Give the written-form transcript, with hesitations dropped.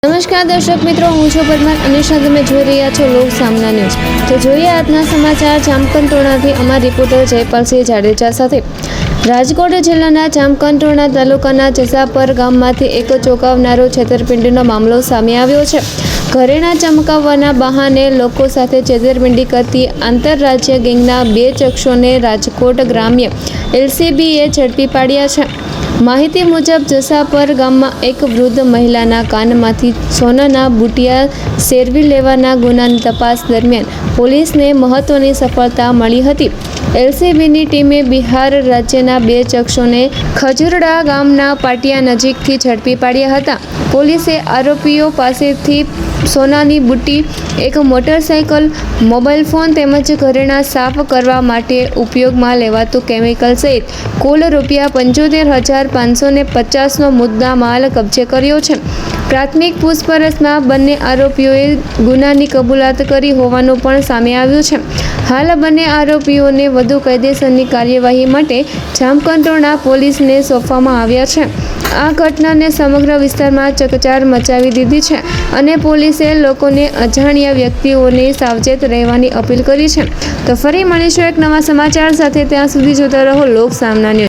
નમસ્કાર દર્શક મિત્રો, હું છું પરમાર અને તમે જોઈ રહ્યા છો લોક સામના ન્યૂઝ। તો જોઈએ આજના સમાચાર જામકંટોરણાથી અમારા રિપોર્ટર જયપાલસિંહ જાડેજા સાથે। રાજકોટ જિલ્લાના જામકંટોરણા તાલુકાના જસાપર ગામમાંથી એક ચોંકાવનારો છેતરપિંડીનો મામલો સામે આવ્યો છે। ઘરેણાં ચમકાવવાના બહાને લોકો સાથે છેતરપિંડી કરતી આંતરરાજ્ય ગેંગના 2 શખ્સોને રાજકોટ ગ્રામ્ય એલસીબીએ ઝડપી પાડ્યા છે। માહિતી મુજબ જસાપર ગામમાં એક વૃદ્ધ મહિલાના કાનમાંથી સોનાના બુટિયા સેરવી લેવાના ગુનાની તપાસ દરમિયાન પોલીસને મહત્વની સફળતા મળી હતી। એલસીબીની ટીમે બિહાર રાજ્યના 2 શખ્સોને ખજુરડા ગામના પાટિયા નજીકથી ઝડપી પાડ્યા હતા। પોલીસે આરોપીઓ પાસેથી સોનાની બુટ્ટી, એક મોટરસાઇકલ, મોબાઈલ ફોન તેમજ ઘરેણાં સાફ કરવા માટે ઉપયોગમાં લેવાતું કેમિકલ સહિત કુલ ₹75,550નો મુદ્દા માલ કબજે કર્યો છે। પ્રાથમિક પૂછપરછમાં બંને આરોપીઓએ ગુનાની કબૂલાત કરી હોવાનું પણ સામે આવ્યું છે। હાલ બંને આરોપીઓને વધુ કાયદેસરની કાર્યવાહી માટે જામકંટોરણા પોલીસને સોંપવામાં આવ્યા છે। આ ઘટનાને સમગ્ર વિસ્તારમાં ચકચાર મચાવી દીધી છે અને પોલીસે લોકોને અજાણ્યા વ્યક્તિઓને સાવચેત રહેવાની અપીલ કરી છે। તો ફરી મળીશું એક નવા સમાચાર સાથે, ત્યાં સુધી જોતા રહો લોક સામના ન્યૂઝ।